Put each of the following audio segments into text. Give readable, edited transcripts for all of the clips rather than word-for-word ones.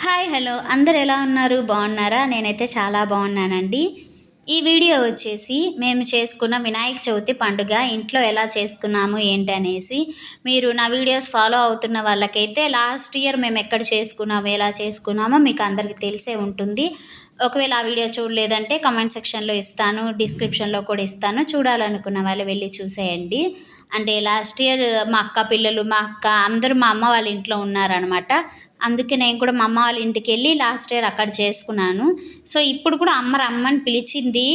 Hi hello అందరు ఎలా ఉన్నారు బాగున్నారా? నేనైతే చాలా బాగున్నానండి. ఈ వీడియో వచ్చేసి మేము చేసుకున్న వినాయక చవితి పండుగ ఇంట్లో ఎలా చేసుకున్నాము ఏంటి అనేసి. మీరు నా వీడియోస్ ఫాలో అవుతున్న వాళ్ళకైతే లాస్ట్ ఇయర్ మేము ఎక్కడ చేసుకున్నాము ఎలా చేసుకున్నామో మీకు అందరికీ తెలిసే ఉంటుంది. ఒకవేళ ఆ వీడియో చూడలేదంటే కామెంట్ సెక్షన్లో ఇస్తాను, డిస్క్రిప్షన్లో కూడా ఇస్తాను. చూడాలనుకున్న వాళ్ళు వెళ్ళి చూసేయండి. అంటే లాస్ట్ ఇయర్ మా అక్క పిల్లలు మా అక్క అందరూ మా అమ్మ వాళ్ళ ఇంట్లో ఉన్నారనమాట. అందుకే నేను కూడా మా అమ్మ వాళ్ళ ఇంటికెళ్ళి లాస్ట్ ఇయర్ అక్కడ చేసుకున్నాను. సో, ఇప్పుడు కూడా అమ్మ రమ్మని పిలిచింది.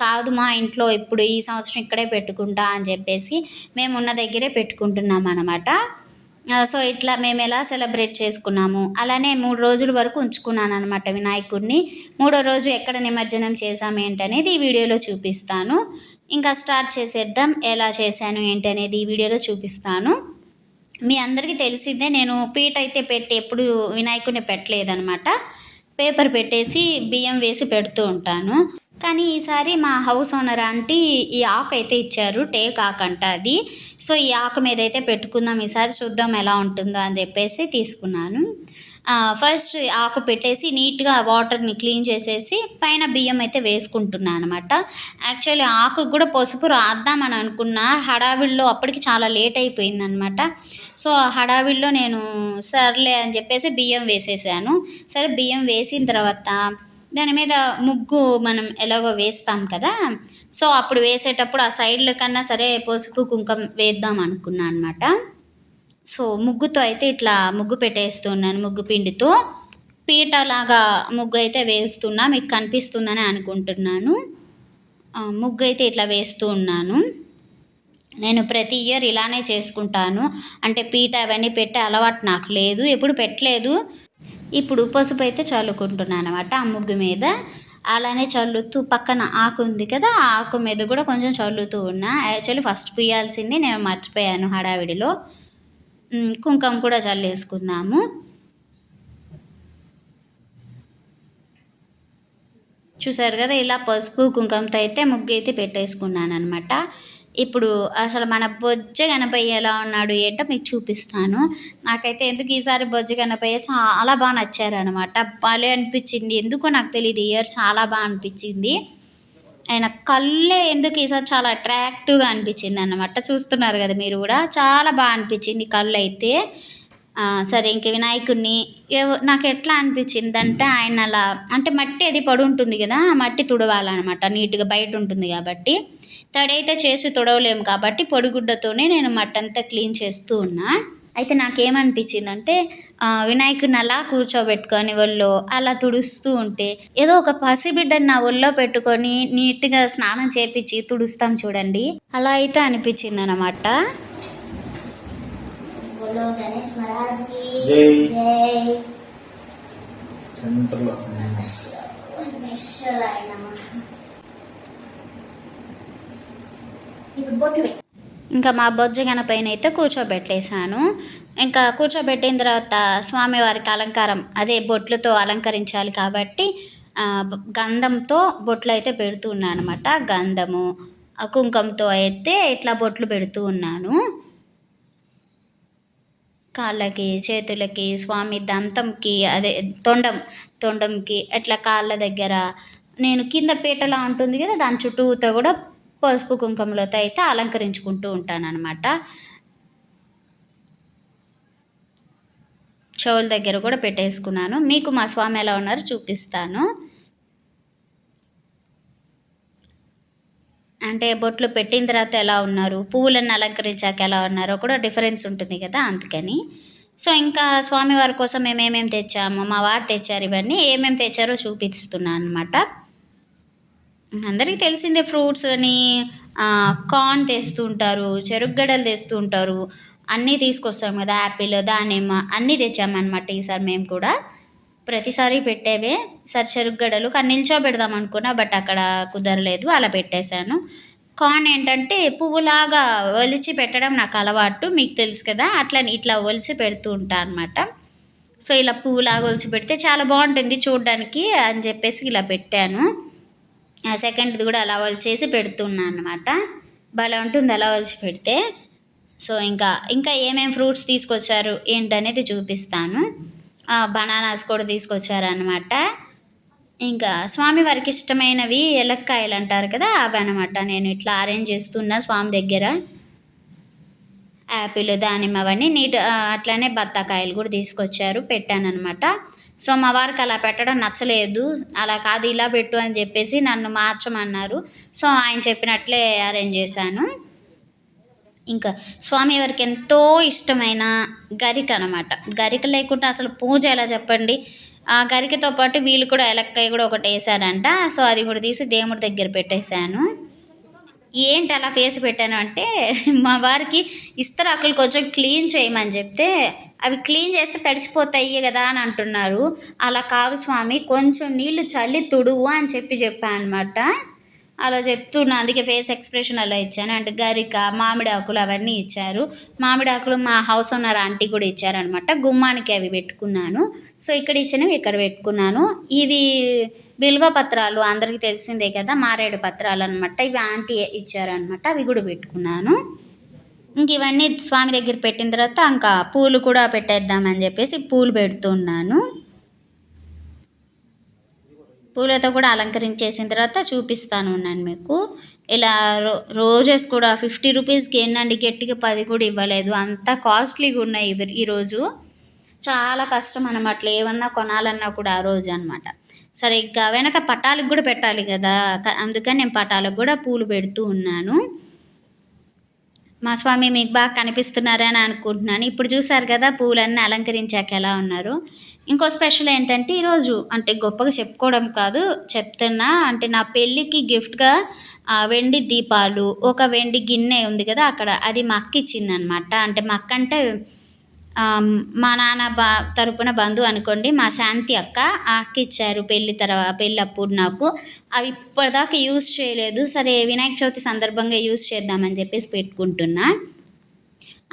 కాదు మా ఇంట్లో ఇప్పుడు ఈ సంవత్సరం ఇక్కడే పెట్టుకుంటా అని చెప్పేసి మేమున్న దగ్గరే పెట్టుకుంటున్నామనమాట. సో, ఇట్లా మేమెలా సెలబ్రేట్ చేసుకున్నాము. అలానే 3 రోజుల వరకు ఉంచుకున్నాననమాట వినాయకుడిని. మూడో రోజు ఎక్కడ నిమజ్జనం చేశాము ఏంటనేది ఈ వీడియోలో చూపిస్తాను. ఇంకా స్టార్ట్ చేసేద్దాం. ఎలా చేశాను ఏంటి అనేది ఈ వీడియోలో చూపిస్తాను. మీ అందరికీ తెలిసిందే నేను పీట అయితే పెట్టి ఎప్పుడు వినాయకుడిని పెట్టలేదనమాట. పేపర్ పెట్టేసి బియ్యం వేసి పెడుతూ ఉంటాను. కానీ ఈసారి మా హౌస్ ఓనర్ ఆంటీ ఈ ఆకు అయితే ఇచ్చారు. టేకు ఆకంట అది. సో, ఈ ఆకు మీద అయితే పెట్టుకుందాం ఈసారి చూద్దాం ఎలా ఉంటుందో అని చెప్పేసి తీసుకున్నాను. ఫస్ట్ ఆకు పెట్టేసి నీట్‌గా వాటర్‌ని క్లీన్ చేసేసి పైన బియ్యం అయితే వేసుకుంటున్నా అనమాట. యాక్చువల్లీ ఆకుకు కూడా పసుపు రాద్దామని అనుకున్నా. హడావిడిలో అప్పటికి చాలా లేట్ అయిపోయిందనమాట. సో, ఆ హడావిడిలో నేను సర్లే అని చెప్పేసి బియ్యం వేసేసాను. సరే బియ్యం వేసిన తర్వాత దాని మీద ముగ్గు మనం ఎలాగో వేస్తాం కదా! సో, అప్పుడు వేసేటప్పుడు ఆ సైడ్‌ల కన్నా సరే పసుపు, కుంకం వేద్దాం అనుకున్నా అనమాట. సో, ముగ్గుతో అయితే ఇట్లా ముగ్గు పెట్టేస్తున్నాను ముగ్గు పిండితో. పీటలాగా ముగ్గు అయితే వేస్తున్నా. మీకు కనిపిస్తుందని అనుకుంటున్నాను. ముగ్గు అయితే ఇట్లా వేస్తూ ఉన్నాను. నేను ప్రతి ఇయర్ ఇలానే చేసుకుంటాను. అంటే పీట అవన్నీ పెట్టే అలవాటు నాకు లేదు. ఎప్పుడు పెట్టలేదు. ఇప్పుడు పసుపు అయితే చల్లుకుంటున్నాననమాట ఆ ముగ్గు మీద. అలానే చల్లుతూ పక్కన ఆకు ఉంది కదా! ఆ ఆకు మీద కూడా కొంచెం చల్లుతూ ఉన్నా. యాక్చువల్లీ ఫస్ట్ పూయాల్సింది నేను మర్చిపోయాను హడావిడిలో. కుంకుమ కూడా చల్లేసుకుందాము. చూసారు కదా! ఇలా పసుపు, కుంకుమతో అయితే ముగ్గైతే పెట్టేసుకున్నాననమాట. ఇప్పుడు అసలు మన బొజ్జ గణపయ్య ఎలా ఉన్నాడు ఏంటో మీకు చూపిస్తాను. నాకైతే ఎందుకు ఈసారి బొజ్జ గణపయ్య చాలా నచ్చారనమాట. భలే అనిపించింది. ఎందుకో నాకు తెలీదు ఈ ఇయర్ చాలా అనిపించింది. ఆయన కళ్ళే ఎందుకు ఈసారి చాలా అట్రాక్టివ్‌గా అనిపించిందనమాట. చూస్తున్నారు కదా మీరు కూడా. చాలా అనిపించింది కళ్ళైతే. సరే ఇంక వినాయకుడిని నాకెట్లా అనిపించిందంటే ఆయన అలా అంటే మట్టి అది పడుంటుంది కదా! ఆ మట్టి తుడవాలనమాట నీట్‌గా బయటుంటుంది కాబట్టి. తడైతే చేసి తుడవలేము కాబట్టి పొడిగుడ్డతోనే నేను మట్టంతా క్లీన్ చేస్తూ ఉన్నా. అయితే నాకేమనిపించిందంటే వినాయకుడిని అలా కూర్చోబెట్టుకొని ఒళ్ళో అలా తుడుస్తూ ఉంటే ఏదో ఒక పసిబిడ్డని నా ఒళ్ళో పెట్టుకొని నీట్‌గా స్నానం చేపిచ్చి తుడుస్తాం చూడండి. అలా అయితే అనిపించిందనమాట. बोलो गणेश महाराज की जय जय सेंट्रल नमः ఇప్పుడు బొట్లు ఇంకా మా బొజ్జ గణపైన అయితే కూర్చోబెట్టేశాను. ఇంకా కూర్చోబెట్టిన తర్వాత స్వామివారికి అలంకారం అదే బొట్లతో అలంకరించాలి కాబట్టి గంధంతో బొట్లు అయితే పెడుతూ ఉన్నాను అనమాట. గంధము కుంకుమతో అయితే ఇట్లా బొట్లు పెడుతూ ఉన్నాను. కాళ్ళకి చేతులకి స్వామి దంతంకి అదే తొండంకి అట్లా కాళ్ళ దగ్గర నేను కింద పీటలా ఉంటుంది కదా దాని చుట్టూతో కూడా పసుపు కుంకుమలతో అయితే అలంకరించుకుంటూ ఉంటానన్నమాట. చెవుల దగ్గర కూడా పెట్టేసుకున్నాను. మీకు మా స్వామి ఎలా ఉన్నారో చూపిస్తాను. అంటే బొట్లు పెట్టిన తర్వాత ఎలా ఉన్నారు, పువ్వులను అలంకరించాక ఎలా ఉన్నారో కూడా డిఫరెన్స్ ఉంటుంది కదా అందుకని. సో, ఇంకా స్వామివారి కోసం మేమేమేమి తెచ్చాము, మా వారు తెచ్చారు ఇవన్నీ. ఏమేమి తెచ్చారో చూపిస్తున్నాను అనమాట. అందరికీ తెలిసిందే ఫ్రూట్స్ అని కార్న్ తెస్తూ ఉంటారు, చెరుకుగడలు తెస్తూ ఉంటారు. అన్నీ తీసుకొస్తాం కదా యాపిల్, దానిమ్మ అన్నీ తెచ్చామన్నమాట ఈసారి మేము కూడా. ప్రతిసారి పెట్టేవే. ఈసారి చెరుకుగడలు కానీ నిల్చోబెడదాం అనుకున్నా బట్ అక్కడ కుదరలేదు. అలా పెట్టేశాను. కార్న్ ఏంటంటే పువ్వులాగా ఒలిచి పెట్టడం నాకు అలవాటు. మీకు తెలుసు కదా! అట్లా ఇట్లా ఒలిచి పెడుతూ ఉంటా అనమాట. సో, ఇలా పువ్వులాగా ఒలిచి పెడితే చాలా బాగుంటుంది చూడడానికి అని చెప్పేసి ఇలా పెట్టాను. సెకండ్ది కూడా అలా ఒలిచేసి పెడుతున్నా అనమాట. భలే ఉంటుంది అలా ఒలిచి పెడితే. సో, ఇంకా ఏమేమి ఫ్రూట్స్ తీసుకొచ్చారు ఏంటనేది చూపిస్తాను. బనానాస్ కూడా తీసుకొచ్చారనమాట. ఇంకా స్వామివారికి ఇష్టమైనవి ఎలక్కాయలు అంటారు కదా, అవి అనమాట. నేను ఇట్లా అరేంజ్ చేస్తున్నా స్వామి దగ్గర. యాపిల్, దానిమ్మ అవన్నీ అట్లనే బత్తాకాయలు కూడా తీసుకొచ్చారు, పెట్టాననమాట. సో మా వారికి అలా పెట్టడం నచ్చలేదు. అలా కాదు ఇలా పెట్టు అని చెప్పేసి నన్ను మార్చమన్నారు. సో ఆయన చెప్పినట్లే అరేంజ్ చేశాను. ఇంకా స్వామివారికి ఎంతో ఇష్టమైన గరిక అనమాట. గరిక లేకుండా అసలు పూజ ఎలా చెప్పండి. ఆ గరికతో పాటు వీళ్ళు కూడా ఎలక్కాయ కూడా ఒకటి వేసారంట. సో అది కూడా తీసి దేవుడి దగ్గర పెట్టేశాను. ఏంటి అలా ఫేస్ పెట్టాను అంటే, మా వారికి ఇస్తరాకులు కొంచెం క్లీన్ చేయమని చెప్తే, అవి క్లీన్ చేస్తే తడిసిపోతాయి కదా అని అంటున్నారు. అలా కాదు స్వామి, కొంచెం నీళ్లు చల్లి తుడువు అని చెప్పా అనమాట. అలా చెప్తున్నా, అందుకే ఫేస్ ఎక్స్ప్రెషన్ అలా ఇచ్చాను. అంటే గరిక, మామిడి ఆకులు అవన్నీ ఇచ్చారు. మామిడి ఆకులు మా హౌస్ ఓనర్ ఆంటీ కూడా ఇచ్చారనమాట. గుమ్మానికి అవి పెట్టుకున్నాను. సో ఇక్కడ ఇచ్చినవి ఇక్కడ పెట్టుకున్నాను. ఇవి బిల్వ పత్రాలు అందరికీ తెలిసిందే కదా, మారేడు పత్రాలు అనమాట. ఇవి ఆంటీ ఇచ్చారనమాట. అవి కూడా పెట్టుకున్నాను. ఇంక ఇవన్నీ స్వామి దగ్గర పెట్టిన తర్వాత ఇంకా పూలు కూడా పెట్టేద్దామని చెప్పేసి పూలు పెడుతున్నాను. పూలతో కూడా అలంకరించేసిన తర్వాత చూపిస్తాను ఉన్నాను మీకు. ఇలా రోజెస్ కూడా 50 రూపీస్కి ఏంటండి, గట్టిగా 10 కూడా ఇవ్వలేదు. అంత కాస్ట్లీగా ఉన్నాయి ఈరోజు. చాలా కష్టం అనమాట ఏమన్నా కొనాలన్నా కూడా ఆ రోజు అనమాట. సరే ఇంకా వెనక పటాలకు కూడా పెట్టాలి కదా, అందుకని నేను పటాలకు కూడా పూలు పెడుతూ ఉన్నాను. మా స్వామి మీకు బాగా కనిపిస్తున్నారని అనుకుంటున్నాను. ఇప్పుడు చూసారు కదా పూలన్నీ అలంకరించాక ఎలా ఉన్నారు. ఇంకో స్పెషల్ ఏంటంటే ఈరోజు, అంటే గొప్పగా చెప్పుకోవడం కాదు చెప్తున్నా, అంటే నా పెళ్ళికి గిఫ్ట్గా వెండి దీపాలు, ఒక వెండి గిన్నె ఉంది కదా అక్కడ, అది మా అక్క ఇచ్చిందనమాట. అంటే మా అక్క అంటే మా నాన్న తరపున బంధువు అనుకోండి, మా శాంతి అక్క. ఆ అక్క ఇచ్చారు పెళ్ళప్పుడు నాకు. అవి ఇప్పటిదాకా యూజ్ చేయలేదు. సరే వినాయక చవితి సందర్భంగా యూజ్ చేద్దామని చెప్పేసి పెట్టుకుంటున్నా.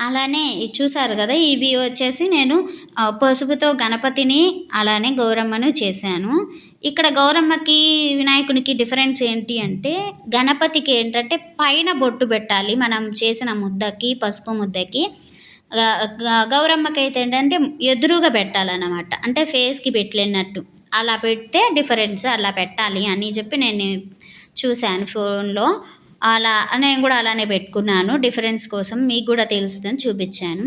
అలానే చూసారు కదా, ఇవి వచ్చేసి నేను పసుపుతో గణపతిని అలానే గౌరమ్మను చేశాను. ఇక్కడ గౌరమ్మకి వినాయకునికి డిఫరెన్స్ ఏంటి అంటే, గణపతికి ఏంటంటే పైన బొట్టు పెట్టాలి మనం చేసిన ముద్దకి, పసుపు ముద్దకి. గౌరమ్మకి అయితే ఏంటంటే ఎదురుగా పెట్టాలన్నమాట, అంటే ఫేస్కి పెట్టలేనట్టు. అలా పెడితే డిఫరెన్స్, అలా పెట్టాలి అని చెప్పి నేను చూశాను ఫోన్లో. అలా నేను కూడా అలానే పెట్టుకున్నాను, డిఫరెన్స్ కోసం మీకు కూడా తెలుస్తుందని చూపించాను.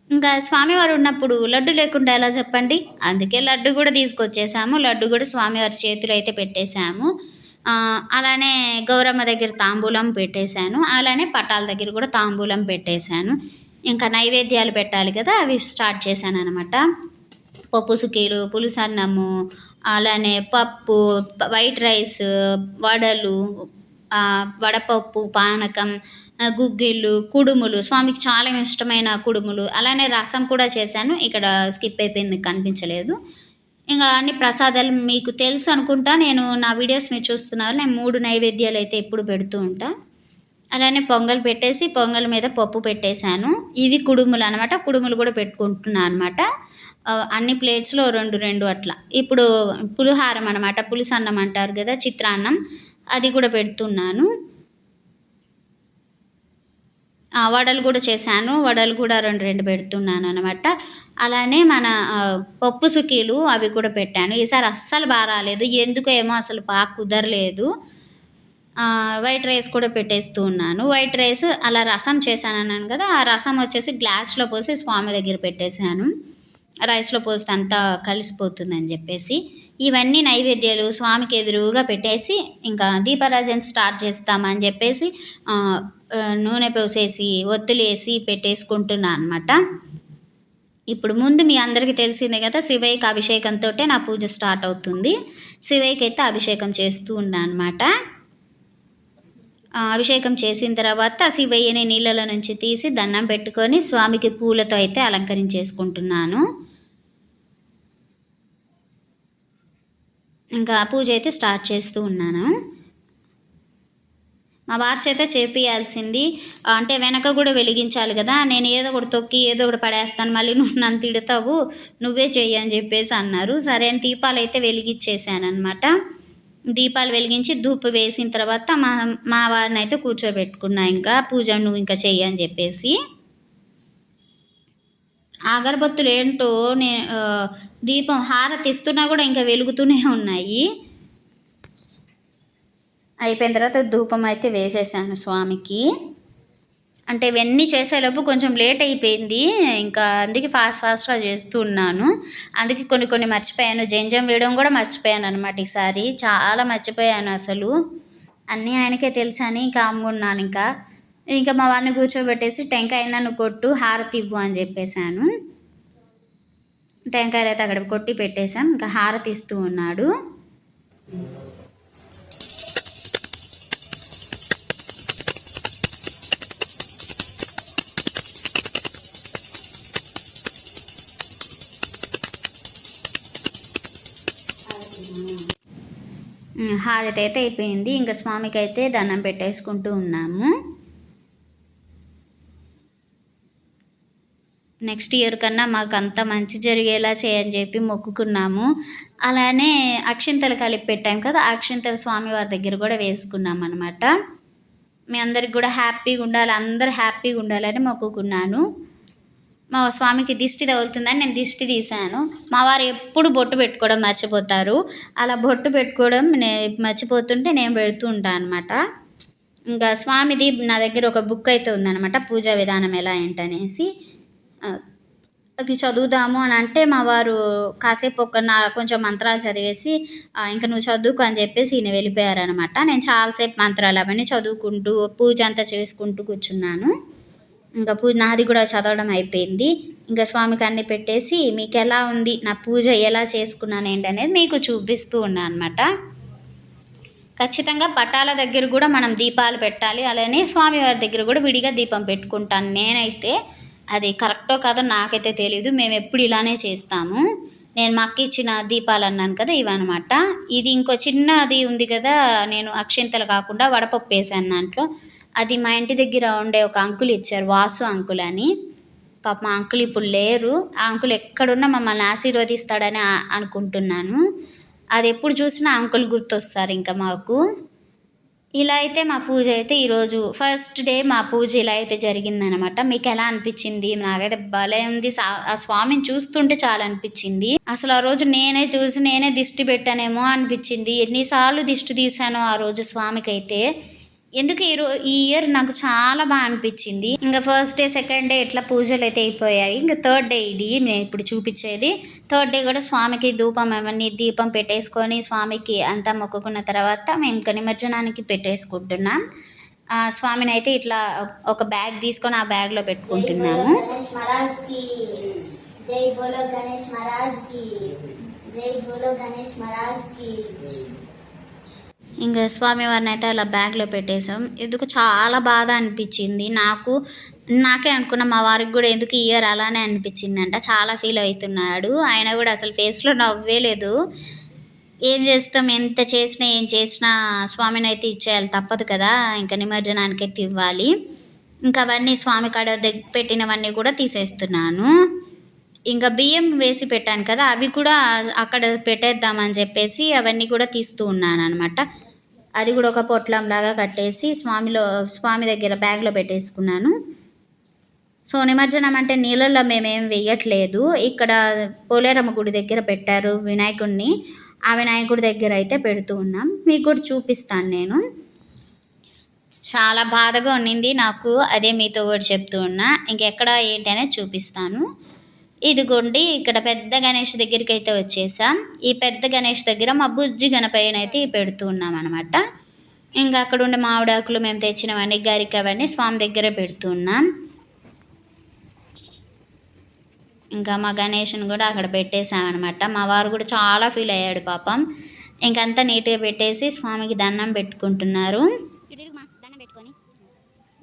ఇంకా స్వామివారు ఉన్నప్పుడు లడ్డు లేకుండా ఎలా చెప్పండి, అందుకే లడ్డు కూడా తీసుకొచ్చేసాము. లడ్డు కూడా స్వామివారి చేతులు అయితే పెట్టేశాము. అలానే గౌరమ్మ దగ్గర తాంబూలం పెట్టేశాను. అలానే పటాల దగ్గర కూడా తాంబూలం పెట్టేశాను. ఇంకా నైవేద్యాలు పెట్టాలి కదా, అవి స్టార్ట్ చేశాను అనమాట. పప్పు సుకీలు, పులుసన్నము, అలానే పప్పు, వైట్ రైస్, వడలు, వడపప్పు, పానకం, గుగ్గిళ్ళు, కుడుములు, స్వామికి చాలా ఇష్టమైన కుడుములు, అలానే రసం కూడా చేశాను. ఇక్కడ స్కిప్ అయిపోయింది, కనిపించలేదు. ఇంకా అన్ని ప్రసాదాలు మీకు తెలుసు అనుకుంటా, నేను నా వీడియోస్ మీరు చూస్తున్నారు. నేను 3 నైవేద్యాలు అయితే ఎప్పుడు పెడుతూ ఉంటా. అలానే పొంగల్ పెట్టేసి పొంగల్ మీద పప్పు పెట్టేశాను. ఇవి కుడుములు అనమాట. కుడుములు కూడా పెట్టుకుంటున్నాను అనమాట. అన్ని ప్లేట్స్లో 2 అట్లా. ఇప్పుడు పులిహారం అనమాట, పులుసన్నం అంటారు కదా, చిత్రాన్నం, అది కూడా పెడుతున్నాను. వడలు కూడా చేశాను. వడలు కూడా 2 పెడుతున్నాను అనమాట. అలానే మన పప్పు సుకీలు అవి కూడా పెట్టాను. ఈసారి అస్సలు బాగా రాలేదు, ఎందుకో ఏమో అసలు బాగా కుదరలేదు. వైట్ రైస్ కూడా పెట్టేస్తూ ఉన్నాను. వైట్ రైస్ అలా రసం చేశాను అన్నాను కదా, ఆ రసం వచ్చేసి గ్లాస్లో పోసి స్వామి దగ్గర పెట్టేశాను. రైస్లో పోస్తే అంతా కలిసిపోతుందని చెప్పేసి. ఇవన్నీ నైవేద్యాలు స్వామికి ఎదురుగా పెట్టేసి ఇంకా దీపారాజన స్టార్ట్ చేస్తామని చెప్పేసి నూనె పోసేసి ఒత్తులేసి పెట్టేసుకుంటున్నాను అనమాట. ఇప్పుడు ముందు మీ అందరికీ తెలిసిందే కదా, శివయ్యకి అభిషేకంతో నా పూజ స్టార్ట్ అవుతుంది. శివయ్యకి అయితే అభిషేకం చేస్తూ ఉన్నాను అనమాట. అభిషేకం చేసిన తర్వాత శివయ్యని నీళ్ళలో నుంచి తీసి దండం పెట్టుకొని స్వామికి పూలతో అయితే అలంకరించేసుకుంటున్నాను. ఇంకా పూజ అయితే స్టార్ట్ చేస్తూ ఉన్నాను. మా వారి చేత చేపియాల్సింది, అంటే వెనక కూడా వెలిగించాలి కదా. నేను ఏదో ఒకటి తొక్కి ఏదో ఒకటి పడేస్తాను, మళ్ళీ నువ్వు నన్ను తిడతావు, నువ్వే చెయ్యి అని చెప్పేసి అన్నారు. సరే అని దీపాలు అయితే వెలిగించేసాను అనమాట. దీపాలు వెలిగించి ధూపు వేసిన తర్వాత మా వారిని అయితే కూర్చోబెట్టుకున్నా. ఇంకా పూజ నువ్వు ఇంకా చెయ్యి అని చెప్పేసి. అగరబత్తులు ఏంటో దీపం హారతి ఇస్తున్నా కూడా ఇంకా వెలుగుతూనే ఉన్నాయి. అయిపోయిన తర్వాత ధూపం అయితే వేసేసాను స్వామికి. అంటే ఇవన్నీ చేసేలోపు కొంచెం లేట్ అయిపోయింది, ఇంకా అందుకే ఫాస్ట్గా చేస్తూ ఉన్నాను. అందుకే కొన్ని మర్చిపోయాను, జంజం వేయడం కూడా మర్చిపోయాను అనమాట. ఈసారి చాలా మర్చిపోయాను అసలు. అన్నీ ఆయనకే తెలుసు అని కామ్గా ఉన్నాను. ఇంకా మా వారిని కూర్చోబెట్టేసి టెంకాయ నువ్వు కొట్టు, హారతి ఇవ్వు అని చెప్పేశాను. టెంకాయలు అయితే అక్కడ కొట్టి పెట్టేశాం. ఇంకా హారతి ఇస్తూ ఉన్నాడు. హారతి అయితే అయిపోయింది. ఇంకా స్వామికి అయితే దండం పెట్టేసుకుంటూ ఉన్నాము. నెక్స్ట్ ఇయర్ కన్నా మాకు అంత మంచి జరిగేలా చేయని చెప్పి మొక్కుకున్నాము. అలానే అక్షింతలు కలిపి పెట్టాం కదా, అక్షింతలు స్వామివారి దగ్గర కూడా వేసుకున్నాం అనమాట. మీ అందరికి కూడా హ్యాపీగా ఉండాలి, అందరూ హ్యాపీగా ఉండాలని మొక్కుకున్నాను. మా స్వామికి దిష్టి తగులుతుందని నేను దిష్టి తీశాను. మా వారు ఎప్పుడు బొట్టు పెట్టుకోవడం మర్చిపోతారు. అలా బొట్టు పెట్టుకోవడం మర్చిపోతుంటే నేను పెడుతూ ఉంటాను అనమాట. ఇంకా స్వామిది నా దగ్గర ఒక బుక్ అయితే ఉందన్నమాట, పూజా విధానం ఎలా ఏంటనేసి. అది చదువుదాము అని అంటే మా వారు కాసేపు కొంచెం మంత్రాలు చదివేసి ఇంకా నువ్వు చదువుకు అని చెప్పేసి ఈయన వెళ్ళిపోయారనమాట. నేను చాలాసేపు మంత్రాలు అవన్నీ చదువుకుంటూ పూజ అంతా చేసుకుంటూ కూర్చున్నాను. ఇంకా పూజ నాది కూడా చదవడం అయిపోయింది. ఇంకా స్వామికి అన్ని పెట్టేసి మీకు ఎలా ఉంది, నా పూజ ఎలా చేసుకున్నాను ఏంటనేది మీకు చూపిస్తూ ఉన్నాను అనమాట. ఖచ్చితంగా పటాల దగ్గర కూడా మనం దీపాలు పెట్టాలి, అలానే స్వామివారి దగ్గర కూడా విడిగా దీపం పెట్టుకుంటాను నేనైతే. అది కరెక్టో కాదో నాకైతే తెలియదు, మేము ఎప్పుడు ఇలానే చేస్తాము. నేను మా అక్క ఇచ్చిన దీపాలు అన్నాను కదా, ఇవన్నమాట. ఇది ఇంకో చిన్నది ఉంది కదా, నేను అక్షింతలు కాకుండా వడపప్పు వేసాను దాంట్లో. అది మా ఇంటి దగ్గర ఉండే ఒక అంకుల్ ఇచ్చారు, వాసు అంకుల్ అని. పాప మా అంకుల్ ఇప్పుడు లేరు. ఆ అంకుల్ ఎక్కడున్నా మమ్మల్ని ఆశీర్వదిస్తాడని అనుకుంటున్నాను. అది ఎప్పుడు చూసినా అంకుల్ గుర్తొస్తారు ఇంకా మాకు. ఇలా అయితే మా పూజ అయితే ఈరోజు ఫస్ట్ డే మా పూజ ఇలా అయితే జరిగిందనమాట. మీకు ఎలా అనిపించింది? నాకైతే భలే ఉంది. ఆ స్వామిని చూస్తుంటే చాలా అనిపించింది. అసలు ఆ రోజు నేనే దిష్టి పెట్టానేమో అనిపించింది. ఎన్నిసార్లు దిష్టి తీసానో ఆ రోజు స్వామికి అయితే. ఎందుకు ఈ ఇయర్ నాకు చాలా బాగా అనిపించింది. ఇంకా ఫస్ట్ డే సెకండ్ డే ఇట్లా పూజలు అయితే అయిపోయాయి. ఇంకా థర్డ్ డే ఇది నేను ఇప్పుడు చూపించేది. థర్డ్ డే కూడా స్వామికి ధూపం అవన్నీ దీపం పెట్టేసుకొని స్వామికి అంతా మొక్కుకున్న తర్వాత మేము ఇంకా నిమజ్జనానికి పెట్టేసుకుంటున్నాం. స్వామిని అయితే ఇట్లా ఒక బ్యాగ్ తీసుకొని ఆ బ్యాగ్లో పెట్టుకుంటున్నాము. జై బోలో గణేష్ మహారాజ్ కి, జై బోలో గణేష్ మహారాజ్ కి. ఇంకా స్వామివారిని అయితే అలా బ్యాగ్లో పెట్టేసాం. ఎందుకు చాలా బాధ అనిపించింది నాకే అనుకున్న, మా వారికి కూడా ఎందుకు ఇయర్ అలానే అనిపించిందంట. చాలా ఫీల్ అవుతున్నాడు ఆయన కూడా, అసలు ఫేస్లో నవ్వే లేదు. ఏం చేస్తాం, ఎంత చేసినా ఏం చేసినా స్వామిని అయితే ఇచ్చేయాలి, తప్పదు కదా. ఇంకా నిమజ్జనానికి అయితే ఇవ్వాలి. ఇంకా అవన్నీ స్వామి కాడ పెట్టినవన్నీ కూడా తీసేస్తున్నాను. ఇంకా బియ్యం వేసి పెట్టాను కదా, అవి కూడా అక్కడ పెట్టేద్దామని చెప్పేసి అవన్నీ కూడా తీస్తూ ఉన్నాను అనమాట. అది కూడా ఒక పొట్లంలాగా కట్టేసి స్వామి దగ్గర బ్యాగ్లో పెట్టేసుకున్నాను. సో నిమజ్జనం అంటే నీళ్ళల్లో మేమేం వేయట్లేదు. ఇక్కడ పోలేరమ్మ గుడి దగ్గర పెట్టారు వినాయకుడిని, ఆ వినాయకుడి దగ్గర అయితే పెడుతూ ఉన్నాం. మీకు కూడా చూపిస్తాను నేను. చాలా బాధగా ఉన్నింది నాకు, అదే మీతో కూడా చెప్తూ ఉన్నా. ఇంకెక్కడ ఏంటి అనేది చూపిస్తాను. ఇదిగోండి, ఇక్కడ పెద్ద గణేష్ దగ్గరికి అయితే వచ్చేసాం. ఈ పెద్ద గణేష్ దగ్గర మా బుజ్జి గణపయ్యని అయితే పెడుతూ ఉన్నాం అనమాట. ఇంకా అక్కడ ఉండే మామిడాకులు మేము తెచ్చినవన్నీ గరిక అవన్నీ స్వామి దగ్గరే పెడుతున్నాం. ఇంకా మా గణేష్ని కూడా అక్కడ పెట్టేసామన్నమాట. మా వారు కూడా చాలా ఫీల్ అయ్యాడు పాపం. ఇంకంతా నీట్గా పెట్టేసి స్వామికి దండం పెట్టుకుంటున్నారు.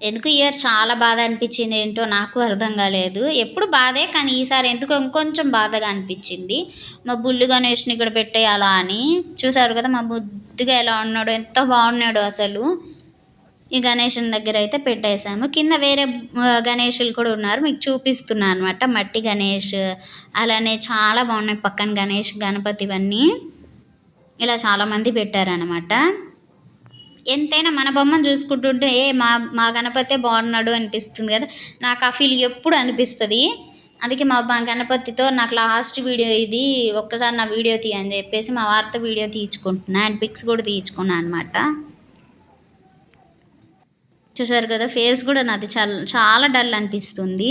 ఎందుకు ఇయర్ చాలా బాధ అనిపించింది, ఏంటో నాకు అర్థం కాలేదు. ఎప్పుడు బాధే, కానీ ఈసారి ఎందుకు ఇంకొంచెం బాధగా అనిపించింది. మా బుల్లి గణేష్ని ఇక్కడ పెట్టేయాలా అని. చూసారు కదా మా బుద్ధిగా ఎలా ఉన్నాడు, ఎంత బాగున్నాడు అసలు. ఈ గణేషుని దగ్గర అయితే పెట్టేశాము. కింద వేరే గణేషులు కూడా ఉన్నారు, మీకు చూపిస్తున్నాను అనమాట. మట్టి గణేష్ అలానే చాలా బాగున్నాయి, పక్కన గణేష్ గణపతి ఇవన్నీ ఇలా చాలామంది పెట్టారనమాట. ఎంతైనా మన బొమ్మను చూసుకుంటుంటే మా గణపతే బాగున్నాడు అనిపిస్తుంది కదా, నాకు ఆ ఫీల్ ఎప్పుడు అనిపిస్తుంది. అందుకే మా గణపతితో నాకు లాస్ట్ వీడియో ఇది, ఒక్కసారి నా వీడియో తీయని చెప్పేసి మా వారితో వీడియో తీయించుకుంటున్నా అండ్ పిక్స్ కూడా తీయించుకున్నాను అనమాట. చూసారు కదా, ఫేస్ కూడా నాది చాలా చాలా డల్ అనిపిస్తుంది.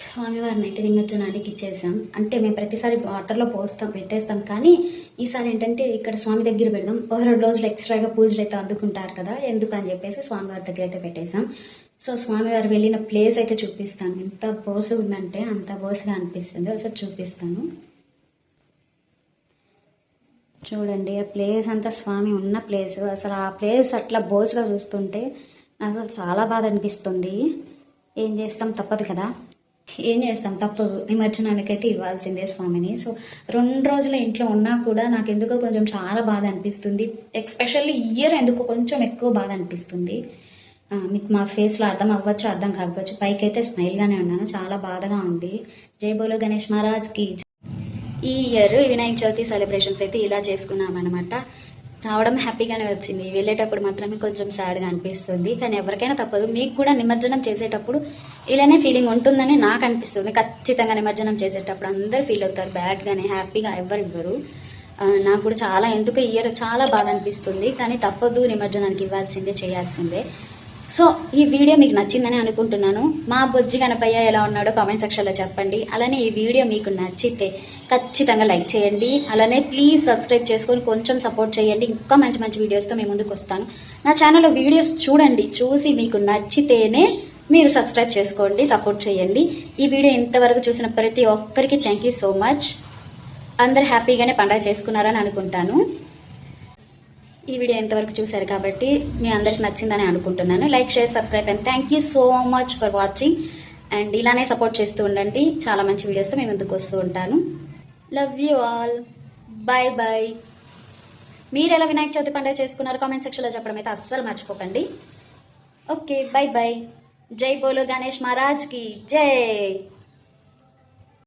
స్వామివారిని అయితే నిమజ్జనానికి ఇచ్చేసాం. అంటే మేము ప్రతిసారి వాటర్లో పెట్టేస్తాం, కానీ ఈసారి ఏంటంటే ఇక్కడ స్వామి దగ్గర పెడదాం, 2 రోజులు ఎక్స్ట్రాగా పూజలు అయితే అందుకుంటారు కదా, ఎందుకని చెప్పేసి స్వామివారి దగ్గర అయితే పెట్టేసాం. సో స్వామివారు వెళ్ళిన ప్లేస్ అయితే చూపిస్తాను. ఎంత బోసు ఉందంటే అంత బోసుగా అనిపిస్తుంది. ఒకసారి చూపిస్తాను చూడండి. ఆ ప్లేస్ అంతా స్వామి ఉన్న ప్లేస్. అసలు ఆ ప్లేస్ అట్లా బోసుగా చూస్తుంటే అసలు చాలా బాధ అనిపిస్తుంది. ఏం చేస్తాం, తప్పదు కదా, ఏం చేస్తాం, తప్పదు. నిమజ్జనానికి అయితే ఇవ్వాల్సిందే స్వామిని. సో 2 రోజుల ఇంట్లో ఉన్నా కూడా నాకు ఎందుకో కొంచెం చాలా బాధ అనిపిస్తుంది. ఎస్పెషల్లీ ఇయర్ ఎందుకో కొంచెం ఎక్కువ బాధ అనిపిస్తుంది. మీకు మా ఫేస్లో అర్థం అవ్వచ్చు, అర్థం కాకపోవచ్చు. పైకి అయితే స్మైల్గానే ఉన్నాను, చాలా బాధగా ఉంది. జై బోలో గణేష్ మహారాజ్కి. ఈ ఇయర్ వినాయక చవితి సెలబ్రేషన్స్ అయితే ఇలా చేసుకున్నామన్నమాట. రావడం హ్యాపీగానే వచ్చింది, వెళ్ళేటప్పుడు మాత్రమే కొంచెం సాడ్గా అనిపిస్తుంది. కానీ ఎవరికైనా తప్పదు. మీకు కూడా నిమజ్జనం చేసేటప్పుడు ఇలానే ఫీలింగ్ ఉంటుందని నాకు అనిపిస్తుంది. ఖచ్చితంగా నిమజ్జనం చేసేటప్పుడు అందరూ ఫీల్ అవుతారు బ్యాడ్గానే, హ్యాపీగా ఎవరు ఇవ్వరు. నాకు కూడా చాలా ఎందుకు ఇయర్ చాలా బాగా అనిపిస్తుంది. కానీ తప్పదు, నిమజ్జనానికి ఇవ్వాల్సిందే, చేయాల్సిందే. సో ఈ వీడియో మీకు నచ్చిందని అనుకుంటున్నాను. మా బొజ్జి గణపయ్య ఎలా ఉన్నాడో కామెంట్ సెక్షన్లో చెప్పండి. అలానే ఈ వీడియో మీకు నచ్చితే ఖచ్చితంగా లైక్ చేయండి. అలానే ప్లీజ్ సబ్స్క్రైబ్ చేసుకొని కొంచెం సపోర్ట్ చేయండి. ఇంకా మంచి మంచి వీడియోస్తో మేము ముందుకు వస్తాను. నా ఛానల్లో వీడియోస్ చూడండి, చూసి మీకు నచ్చితేనే మీరు సబ్స్క్రైబ్ చేసుకోండి, సపోర్ట్ చేయండి. ఈ వీడియో ఇంతవరకు చూసిన ప్రతి ఒక్కరికి థ్యాంక్ యూ సో మచ్. అందరు హ్యాపీగానే పండుగ చేసుకున్నారని అనుకుంటాను. ఈ వీడియో ఎంతవరకు చూశారు కాబట్టి మీ అందరికి నచ్చిందని అనుకుంటున్నాను. Like, share, subscribe and thank you so much for watching. And ఇలానే సపోర్ట్ చేస్తూ ఉండండి. చాలా మంచి వీడియోస్తో మేము ముందుకు వస్తూ ఉంటాను. Love you all. Bye bye. మీరు ఎలా వినాయక చవితి పండుగ చేసుకున్నారు కామెంట్ సెక్షన్లో చెప్పడం అయితే అస్సలు మర్చిపోకండి. Okay, bye bye. జై బోలో గణేష్ మహారాజ్కి జై.